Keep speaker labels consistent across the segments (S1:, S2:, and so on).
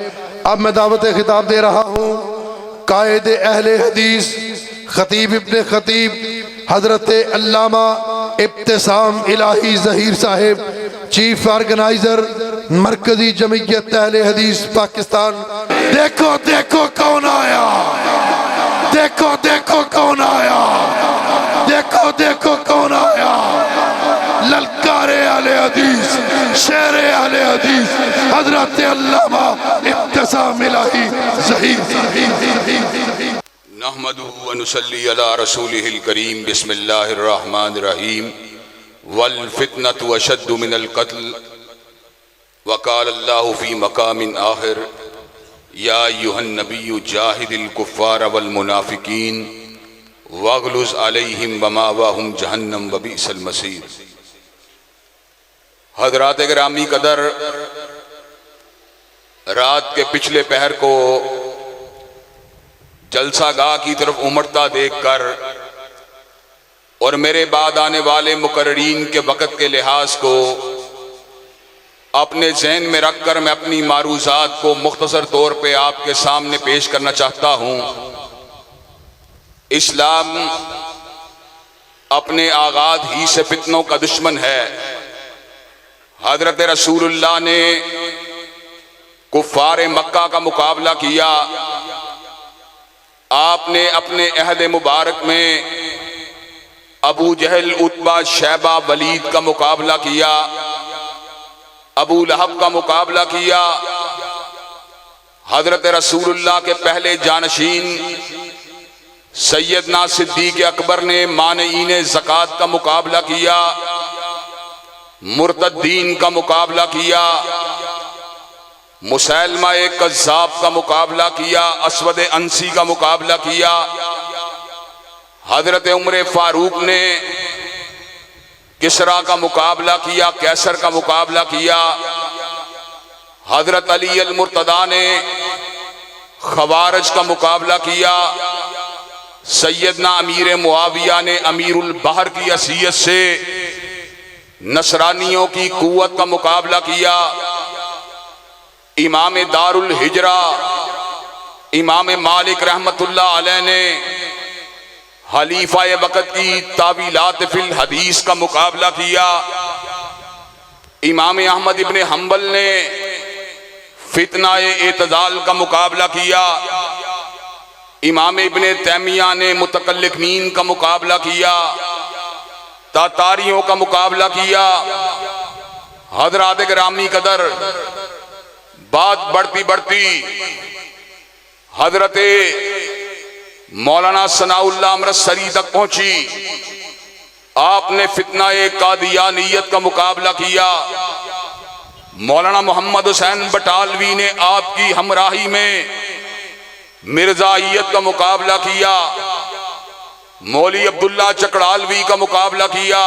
S1: अब मैं दावत खिताब दे रहा हूँ कायद अहले हदीस खतीब इब्ने खतीब हजरत अल्लामा इब्तिसाम इलाही ज़हीर साहिब, चीफ ऑर्गेनाइजर मरकजी जमीयत अहले हदीस पाकिस्तान। देखो देखो कौन आया, देखो देखो कौन आया, देखो देखो कौन आया। ललकारे अहले हदीस, शेरे अहले हदीस हजरत अल्लामा इब्तिसाम इलाही ज़हीर।
S2: नहमदुहु व नुसल्ली अला रसूलिहिल करीम। बिस्मिल्लाहिर रहमानिर रहीम। वल फितनतु अशद्दु मिनल क़त्ल व क़ाल अल्लाहु फ़ी मक़ामिन आख़िर या अय्युहन नबिय्यु जाहिदिल कुफ़्फ़ार वल मुनाफ़िक़ीन वग़्लुज़ अलैहिम व मावाहुम जहन्नम व बि'सल मसीर। हज़रात गिरामी कदर, रात के पिछले पहर को जलसागाह की तरफ उमड़ता देखकर और मेरे बाद आने वाले मुकर्रीन के वक़्त के लिहाज को अपने ज़हन में रखकर मैं अपनी मारूज़ात को मुख्तसर तौर पे आपके सामने पेश करना चाहता हूँ। इस्लाम अपने आगाज़ ही से फितनों का दुश्मन है। हज़रत रसूलुल्लाह ने कुफ़ार मक्का का मुकाबला किया। आपने अपने अहद मुबारक में अबू जहल, उतबा, शैबा, वलीद का मुकाबला किया, अबू लहब का मुकाबला किया। हजरत रसूलुल्लाह के पहले जानशीन सैयदना सिद्दीक़ अकबर ने मानईन ज़कात का मुकाबला किया, मुर्तद्दीन का मुकाबला किया, मुसैलमा कज़्ज़ाब का मुकाबला किया, असवद अंसी का मुकाबला किया। हजरत उमर फारूक ने किसरा का मुकाबला किया, कैसर का मुकाबला किया। हजरत अली अल मुर्तदा ने खवारज का मुकाबला किया। सैयदना अमीर मुआविया ने अमीरुल बहर की हैसियत से नसरानियों की कुव्वत का मुकाबला किया। इमाम दारुल हिजरा इमाम मालिक रहमतुल्लाह अलैह ने खलीफा वक़्त की तावीलात फिल हदीस का मुकाबला किया। इमाम अहमद इब्ने हम्बल ने फितनाए एतजाल का मुकाबला किया। इमाम इब्ने तैमिया ने मुतकल्लिमीन का मुकाबला किया, तातारियों का मुकाबला किया। हज़रात गिरामी कदर, बात बढ़ती बढ़ती हजरत मौलाना सनाउल्लाह अमृतसरी तक पहुंची। आपने फितनाए कादियानियत का मुकाबला किया। मौलाना मोहम्मद हुसैन बटालवी ने आपकी हमराही में मिर्जाइयत का मुकाबला किया। मौली अब्दुल्ला चकड़ालवी का मुकाबला किया।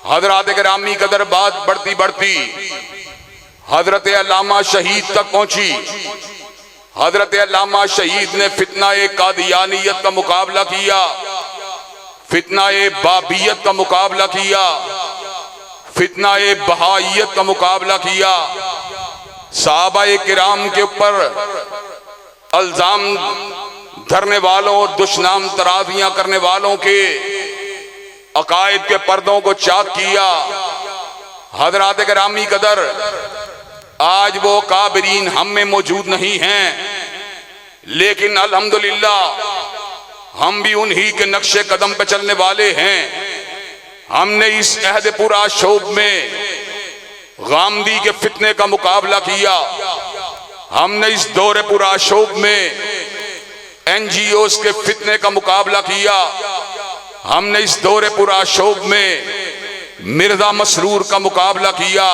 S2: हजरात गिरामी कदर, बात बढ़ती बढ़ती हजरत अल्लामा शहीद तक पहुंची। हजरत अल्लामा शहीद ने फितनाए कादियानियत का मुकाबला किया, फितनाए बाबियत का मुकाबला किया, फितनाए बहाइयत का मुकाबला किया। सहाबाए किराम के ऊपर अल्जाम धरने वालों और दुश्मनाम तराजियां करने वालों के अकायद के पर्दों को चाक किया। हजरात गिरामी कदर, आज वो काबिरीन हम में मौजूद नहीं हैं, लेकिन अल्हम्दुलिल्लाह हम भी उन्हीं के नक्शे कदम पे चलने वाले हैं। हमने इस अहद पुरा शोब में गामदी के फितने का मुकाबला किया। हमने इस दौरे पुरा शोब में NGOs के फितने का मुकाबला किया। हमने इस दौरे पुरा शोब में मिर्जा मसरूर का मुकाबला किया।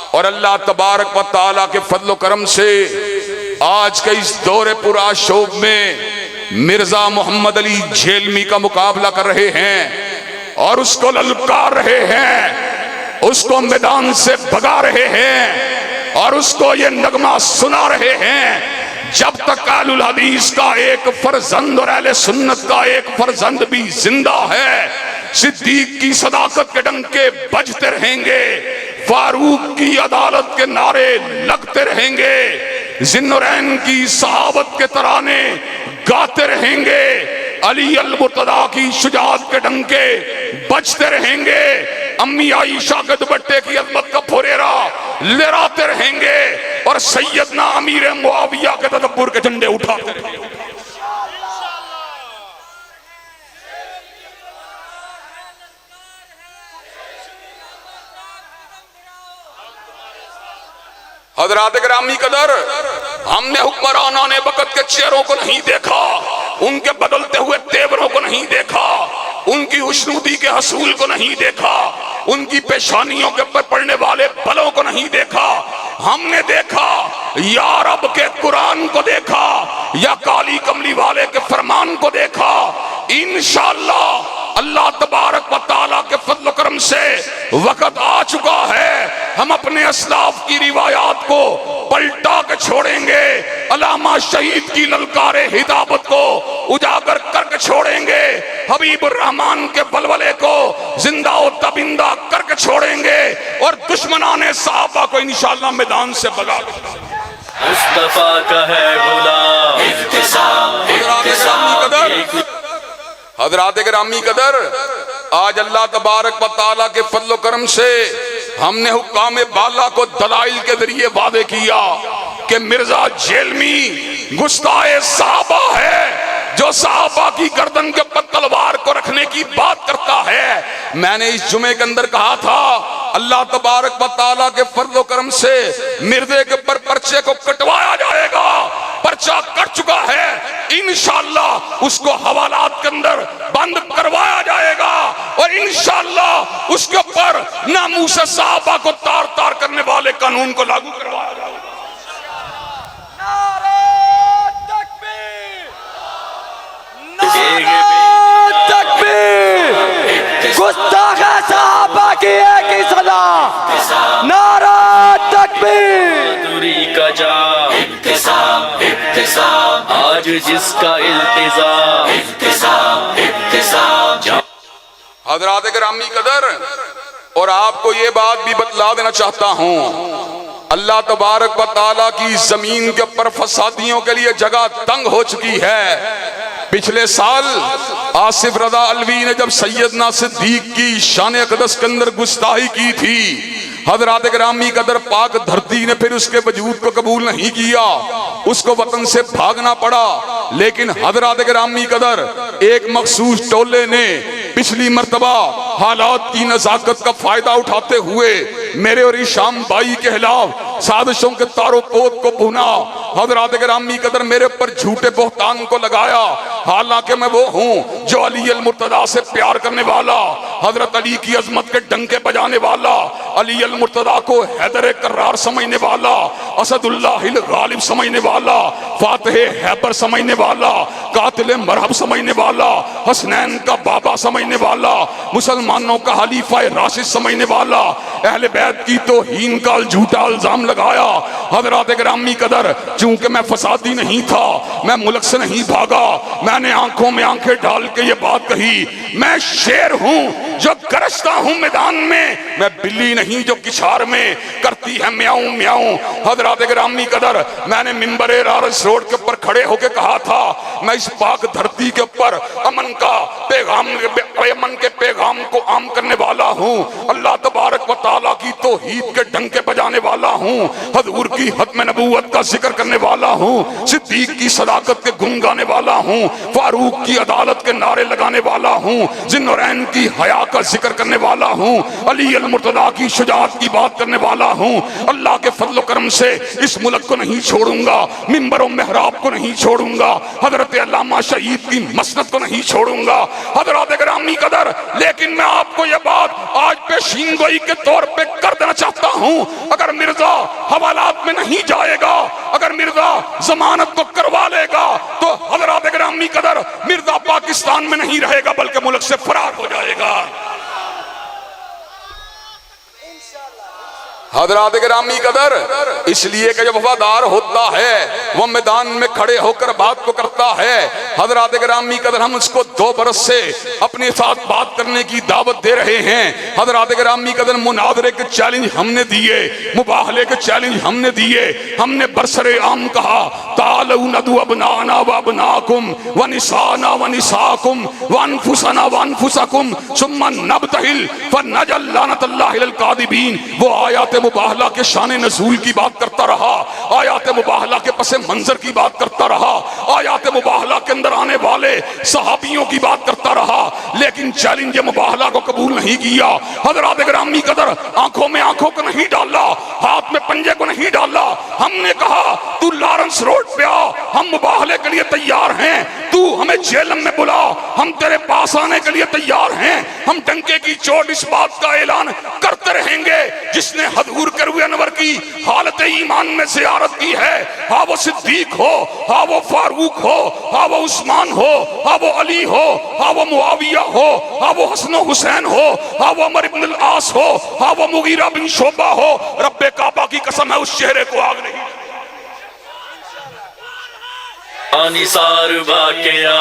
S2: और अल्लाह तबारक व तआला के फजल करम से आज के इस दौरे पुरा शोब में मिर्जा मोहम्मद अली झेलमी का मुकाबला कर रहे हैं और उसको ललकार रहे हैं, उसको मैदान से भगा रहे हैं और उसको ये नगमा सुना रहे हैं, जब तक अहलुल हदीस का एक फर्जंद और अहले सुन्नत का एक फर्जंद भी जिंदा है, सिद्दीक की सदाकत के डंके बजते रहेंगे, फारूक की अदालत के नारे लगते रहेंगे, जिन्नुरैन की सहाबत के तराने गाते रहेंगे, अली अल मुर्तदा की शुजाअत के डंके बजते रहेंगे, अम्मी आयशा के दुपट्टे की अजमत का फुरेरा लहराते रहेंगे और सैयदना अमीर मुआविया के तदब्बुर के झंडे उठाते रहेंगे। हज़रात गिरामी कदर, हमने हुक्मरानों ने वक़्त के चेहरों को नहीं देखा, उनके बदलते हुए तेवरों को नहीं देखा, उनकी हुस्नूदी के हसूल को नहीं देखा, उनकी पेशानियों के ऊपर पड़ने वाले बलों को नहीं देखा। हमने देखा या रब के कुरान को देखा, या काली कमली वाले के फरमान को देखा। इंशाअल्लाह अल्लाह तबारक व तआला के फज़ल करम से वक़्त आ चुका है, हम अपने असलाफ की रिवायात को पलटा के छोड़ेंगे, अलामा शहीद की ललकारे हिदायत को उजागर करके छोड़ेंगे, हबीबुर रहमान के बलबले को जिंदा व तबिंदा करके छोड़ेंगे और दुश्मनाने सहाबा को इंशाअल्लाह मैदान से भगा
S3: मुस्तफा का है गुलाम।
S2: हज़रात गिरामी कदर, आज अल्लाह तबारक व तआला के फज़ल करम से हमने हुक्काम बाला को दलाइल के जरिए वादे किया कि मिर्जा जेलमी गुस्ताए सहाबा है, जो सहाबा की गर्दन के ऊपर तलवार को रखने की बात करता है। मैंने इस जुमे के अंदर कहा था अल्लाह तबारक व तआला के फज़ल करम से मिर्जे के ऊपर पर्चे को कटवाया जाएगा, पर्चा कट चुका है, इंशाअल्लाह उसको हवालात के अंदर बंद करवाया जाएगा और इंशाअल्लाह उसके ऊपर नामूस सहाबा को तार तार करने वाले कानून को लागू करवाया जाएगा।
S4: गुस्ताख सहाबा की एक ही सदा, नारा तकबीर।
S3: दूरी का जाम इब्तिसाम इब्तिसाम, आज जिसका इल्तिजाम इब्तिसाम इब्तिसाम।
S2: हज़रात गिरामी कदर, और आपको ये बात भी बतला देना चाहता हूँ, अल्लाह तबारक व तआला की जमीन के ऊपर फसादियों के लिए जगह तंग हो चुकी है। पिछले साल आसिफ रजा अलवी ने जब सैयदना सिद्दीक की शान अक़दस के अंदर गुस्ताही की थी, हज़रात गिरामी कदर पाक धरती ने फिर उसके वजूद को कबूल नहीं किया, उसको वतन से भागना पड़ा। लेकिन हज़रात गिरामी कदर एक मखसूस टोले ने पिछली मर्तबा हालात की नज़ाकत का फायदा उठाते हुए मेरे और इशाम भाई के खिलाफ साजिशों के तारो पोत को भुना, हज़रात गिरामी कदर मेरे पर झूठे बोहतान को लगाया। हालांकि मैं वो हूँ जो अली अल मुर्तदा से प्यार करने वाला, हजरत अली की अजमत के डंके बजाने वाला, अली अल मुर्तदा को हैदर कर्रार समझने वाला, असदुल्लाहिल गालिब समझने वाला, फातिह हैबर समझने वाला, कातिल मरहब समझने वाला, हसनैन का बाबा समझने वाला, मुसलमानों का खलीफा राशिद समझने वाला, अहले बैत की तौहीन का झूठा इल्जाम लगाया। हज़रात गिरामी कदर, चूंकि मैं फसादी नहीं था, मैं मुल्क से नहीं भागा, मैंने आंखों में आंखें डाल के ये बात कही, मैं शेर हूं जो गरजता हूं मैदान में, मैं बिल्ली नहीं जो किशार में करती है म्याऊं म्याऊं। हज़रात गिरामी कदर, मैंने मिंबर रारस रोड के ऊपर खड़े होकर कहा था, मैं इस पाक धरती के ऊपर अमन का पैगाम, अमन के पैगाम को आम करने वाला हूँ, अल्लाह तबारक व तआला की तौहीद के डंके बजाने वाला हूँ, हजूर की खत्म नबूवत का जिक्र करने वाला हूँ, सिद्दीक की सदाकत के गुण गाने वाला हूँ, फारूक की अदालत के नारे लगाने वाला हूँ, जिन्नुरैन की हया का जिक्र करने वाला हूँ, अली अल मुर्तदा की शुजाअत की बात करने वाला हूँ। अल्लाह के फजल करम से इस मुल्क को नहीं छोड़ूंगा, मिंबर और मेहराब को नहीं छोड़ूंगा, हजरत अल्लामा शहीद की मसनद को नहीं छोड़ूंगा। हजरत गिरामी कदर, लेकिन मैं आपको यह बात आज पेशीनगोई के तौर पे कर देना चाहता हूँ, अगर मिर्जा हवालात में नहीं जाएगा, अगर मिर्जा जमानत को करवा लेगा, तो हजरत गिरामी कदर मिर्जा पाकिस्तान में नहीं रहेगा बल्कि मुल्क से फरार हो जाएगा। हजरात गिरामी कदर, इसलिए कि जब वफादार होता है वह मैदान में खड़े होकर बात को करता है। हजरात गिरामी कदर, हम उसको 2 बरस से अपने साथ बात करने की दावत दे रहे हैं। हजरात गिरामी कदर, मुनादरे के चैलेंज हमने दिए, मुबाहले के चैलेंज हमने दिए, हमने बरसरे आम कहा तालू नदू अबनाना व अबनाकुम व निसाना व निसाकुम व अनफुसना व अनफुसकुम सुम्मा नबतहिल फनजल लानतल्लाहि अलल कादिबीन। वो आयत मुबाहला के शान नज़ूल की बात करता रहा, आयत मुबाहला के पसे मंजर की बात करता रहा, आयत मुबाहला के अंदर आने वाले सहाबियों की बात करता रहा, लेकिन चैलेंज मुबाहला को कबूल नहीं किया। हज़रात गिरामी कदर, आंखों में आंखों को नहीं डाला, हाथ में पंजे को नहीं डाला। हमने कहा तू लॉरेंस रोड पे आ, हम मुबाहले के लिए तैयार हैं, तू हमें जेल में बुला, हम तेरे पास आने के लिए तैयार हैं। हम डंके की चोट इस बात का ऐलान करते रहेंगे, जिसने हजूर के रूए अनवर की हालत ईमान में ज़ियारत की है, हाँ वो सिद्दीक हो, हाँ वो फारूक हो, हाँ वो उस्मान हो, हाँ वो अली हो, हाँ वो मुआविया हो, हाँ वो हसन हुसैन हो, हाँ वो अमर इब्न अल-आस हो, हाँ वो मुगीरा बिन शोबा हो। रब्बे काबा की कसम है, उस चेहरे को आग नहीं।
S3: निसार वाक़या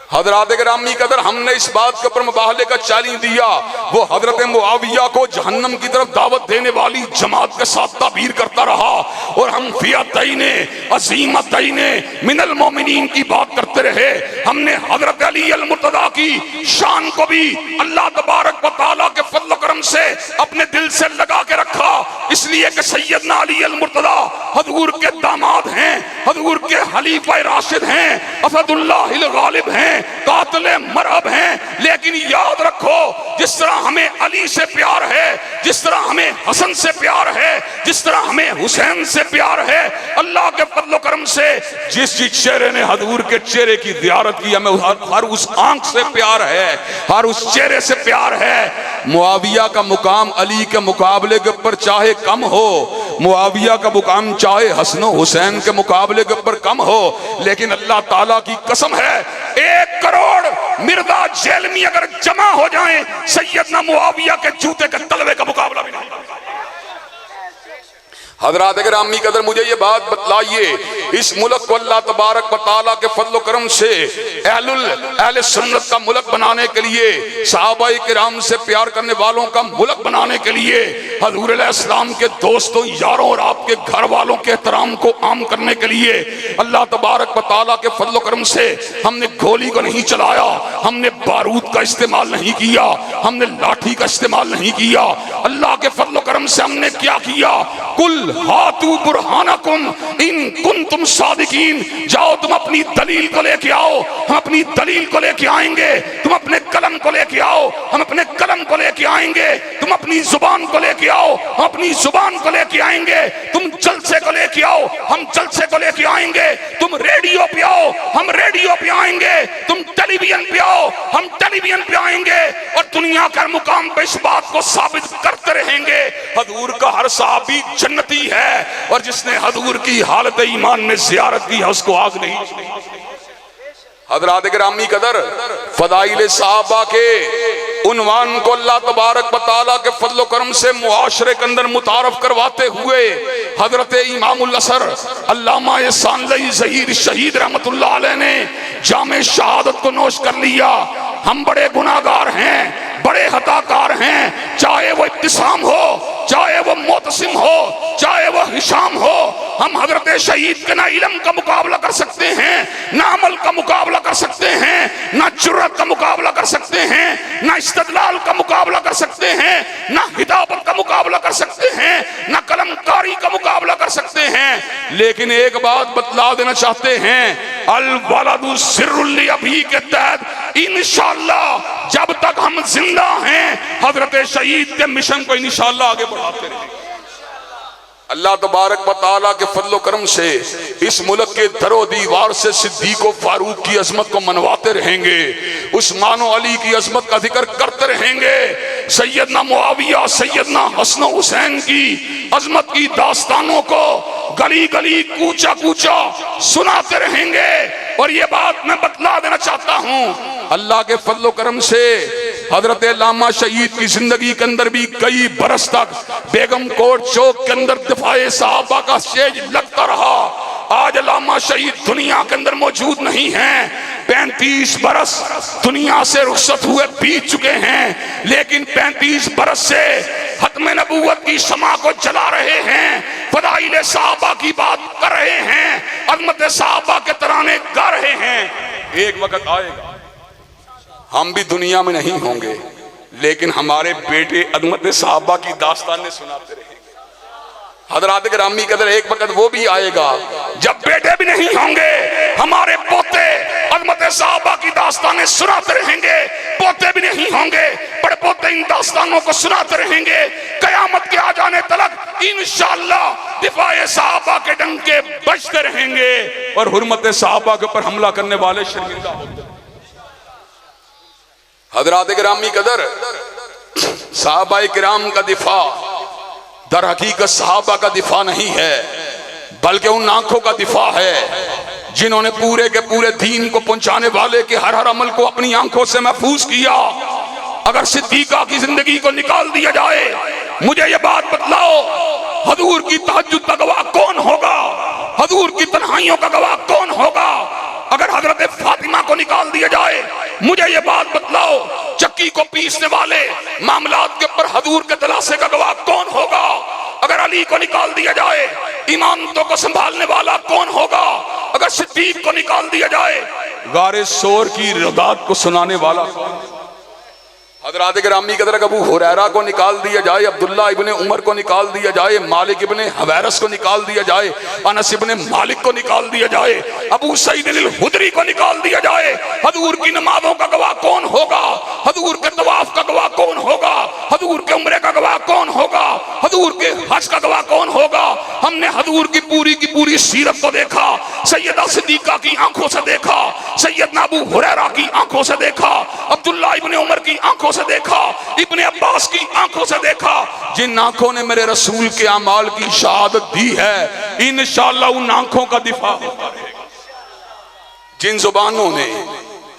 S2: हजरात गिरामी कदर, हमने इस बात के ऊपर मुबाहले का चैलेंज दिया। वो हजरत मुआविया को जहन्नम की तरफ दावत देने वाली जमात के साथ ताबीर करता रहा, और हम फियतैने अज़ीमतैने मिनल मोमिनीन की बात करते रहे। हमने हजरत अली अल मुर्तदा की शान को भी अल्लाह तबारक व तआला के फज़ल करम से अपने दिल से लगा के रखा, इसलिए कि सैयदना अली अल मुर्तदा हजूर के दामाद हैं, हजूर के खलीफा राशिद हैं, असदुल्लाहिल गालिब हैं, कातिले मरहब हैं। लेकिन याद रखो, जिस तरह हमें अली से प्यार है, जिस तरह हमें हसन से प्यार है, जिस तरह हमें हुसैन से प्यार है, अल्लाह के फज़ल करम से जिस चेहरे ने हजूर के चेहरे की ज़ियारत की, हमें हर उस आंख से प्यार है, हर उस चेहरे से प्यार है। मुआविया का मुकाम अली के मुकाबले के ऊपर चाहे कम हो, मुआविया का मुकाम चाहे हसन हुसैन के मुकाबले के ऊपर कम हो, लेकिन अल्लाह ताला की कसम है, 1 करोड़ मिर्दा जेल में अगर जमा हो जाएं, सैयदना मुआविया के जूते के तलवे का मुकाबला भी नहीं। हजरात गिरामी कदर, मुझे ये बात बतलाइए, इस मुल्क को अल्लाह तबारक व तआला के फज़ल करम से अहले सुन्नत का मुल्क बनाने के लिए, सहाबाए किराम से प्यार करने वालों का मुल्क बनाने के लिए, हजूर अलैहिस्सलाम के दोस्तों, यारों और आपके घर वालों के एहतराम को आम करने के लिए अल्लाह तबारक व तआला के फज़ल करम से हमने गोली को नहीं चलाया, हमने बारूद का इस्तेमाल नहीं किया, हमने लाठी का इस्तेमाल नहीं किया। अल्लाह के फज़ल करम से हमने क्या किया? कुल हातू बुरहानकुम इन कुंतुम सादिकीन, जाओ तुम अपनी दलील को लेके आओ, हम अपनी दलील को लेके आएंगे। तुम अपने कलम को लेके आओ, हम अपने कलम को लेके आएंगे। तुम अपनी जुबान को लेके आओ, हम अपनी जुबान को लेके आएंगे। तुम जलसे को लेके आओ, हम जलसे को लेके आएंगे। तुम रेडियो पे आओ, हम रेडियो पे आएंगे। तुम टेलीविजन पे आओ, हम टेलीविजन पे आएंगे। और दुनिया के मुकाम पे इस बात को साबित करते रहेंगे, हजूर का हर सहाबी जन्नती है, और जिसने हजूर की हालत ईमान में ज़ियारत की है उसको आग नहीं। हज़रात गिरामी कदर, फ़दाइल सहाबा के उन्वान को अल्लाह तबारक व तआला के फज़ल करम से मुआशरे के अंदर मुतारफ करवाते हुए हजरत इमामुल असर अल्लामा सानलई ज़हीर शहीद रहमतुल्लाह अलैह ने जामे शहादत को नोश कर लिया। हम बड़े गुनाहगार हैं, बड़े हताकार हैं, चाहे वो इब्तिसाम हो, चाहे वो मोतसिम हो, चाहे वो हिशाम हो। हम हजरत शहीद के ना इल्म का मुकाबला कर सकते हैं, ना अमल का मुकाबला कर सकते हैं, ना जुर्रत का मुकाबला कर सकते हैं, ना इस्तिदलाल का मुकाबला कर सकते हैं, ना हिदायत का मुकाबला कर सकते हैं, ना कलमकारी का मुकाबला कर सकते हैं। लेकिन एक बात बतला देना चाहते हैं, अल वलदु सिर्रुल अभी के तहत इंशाअल्लाह जब तक हम जिंदा हैं, हजरत शहीद के मिशन को इंशाअल्लाह आगे बढ़ाते रहेंगे। अल्लाह तबारक व तआला के फज़ल करम से इस मुल्क के दरो दीवार से सिद्दीक़ व फारूक की अजमत को मनवाते रहेंगे, उस्मान व अली की अजमत का जिक्र करते रहेंगे, सैयदना मुआविया, सैयदना हसन हुसैन की अजमत की दास्तानों को गली गली कूचा कूचा सुनाते रहेंगे। और ये बात मैं बतला देना चाहता हूँ, अल्लाह के फज़ल करम से हजरत अल्लामा शहीद की जिंदगी के अंदर भी कई बरस तक बेगम कोट चौक के अंदर दिफाए सहाबा का स्टेज लगता रहा। आज अल्लामा शहीद दुनिया के अंदर मौजूद नहीं हैं। 35 बरस दुनिया से रुखसत हुए बीत चुके हैं, लेकिन 35 बरस से खत्म नबूवत की शमा को जला रहे हैं, फदाइल सहाबा की बात कर रहे हैं, अज़मत सहाबा के तराने गा रहे हैं। एक वक्त आएगा हम भी दुनिया में नहीं होंगे, लेकिन हमारे बेटे अज़मत सहाबा की दास्तानें सुनाते रहेंगे। हज़रात गिरामी कदर एक वक्त वो भी आएगा जब बेटे भी नहीं होंगे, हमारे पोते अज़मत सहाबा की दास्तानें सुनाते रहेंगे। पोते भी नहीं होंगे, बड़े पोते इन दास्तानों को सुनाते रहेंगे। कयामत के आ जाने तक इंशाअल्लाह दिफाए सहाबा के डंके बजते रहेंगे और हुर्मत सहाबा के ऊपर हमला करने वाले शर्मिंदा होते हैं। हज़रात गिरामी कदर सहाबाए किराम का दिफा दर हकीकत सहाबा का दिफा नहीं है, बल्कि उन आंखों का दिफा है जिन्होंने पूरे के पूरे दीन को पहुंचाने वाले के हर हर अमल को अपनी आंखों से महफूज किया। अगर सिद्दीका की जिंदगी को निकाल दिया जाए, मुझे ये बात बतलाओ, हजूर की तहज्जुद का गवाह कौन होगा? हजूर की तन्हाइयों का गवाह कौन होगा? अगर हजरत फातिमा को निकाल दिया जाए, मुझे ये बात बतलाओ, चक्की को पीसने वाले मामलात के ऊपर हजूर के तलाशे का गवाह कौन होगा? अगर अली को निकाल दिया जाए, इमामतों को संभालने वाला कौन होगा? अगर सिद्दीक को निकाल दिया जाए, गारे सोर की रदात को सुनाने वाला कौन? हज़रात गिरामी कदर अबू हुरैरा को निकाल दिया जाए, अब्दुल्ला इब्ने उमर को निकाल दिया जाए, मालिक इब्ने हवैरस को निकाल दिया जाए, अनस इब्ने मालिक को निकाल दिया जाए, अबू सईद अल खुदरी को निकाल दिया जाए, हजूर की नमाजों का गवाह कौन होगा? हजूर के तवाफ का गवाह कौन होगा? हजूर के उम्रे का गवाह कौन होगा? हजूर के हज का गवाह कौन होगा? हमने हजूर की पूरी सीरत को देखा, सैयदा सिद्दीका की आंखों से देखा, सैयदना अबू हुरैरा की आंखों से देखा, अब्दुल्ला इब्ने उमर की आंखों से देखा, इब्ने अब्बास की आंखों से देखा। जिन आंखों ने मेरे रसूल के अमाल की शहादत दी है, इंशाअल्लाह उन आंखों का दिफा होता रहेगा। जिन जुबानों ने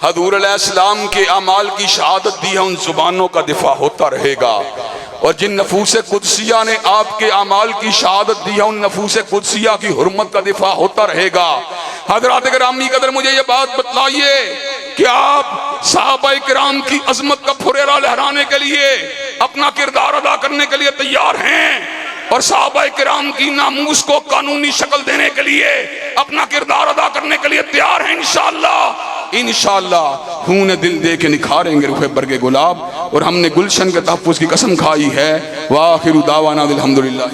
S2: हजूर अलैहिस्सलाम के अमाल की शहादत दी है, उन जुबानों का दिफा होता रहेगा। और जिन नफूसे कुदसिया ने आपके अमाल की शहादत दी है, उन नफूसे कुदसिया की हुर्मत का दिफा होता रहेगा। हज़रात गिरामी कदर मुझे ये बात बतलाइए कि आप सहाबाए किराम की अजमत का फुरेरा लहराने के लिए, अपना किरदार अदा करने के लिए तैयार हैं, और सहाबाए किराम की नामूस को कानूनी शक्ल देने के लिए अपना किरदार अदा करने के लिए तैयार हैं। इंशाअल्लाह खून दिल दे के निखारेंगे रुखे बरगे गुलाब, और हमने गुलशन के तहफ़्फ़ुज़ की कसम खाई है। वाखिरु दावाना अल्हम्दुलिल्लाह।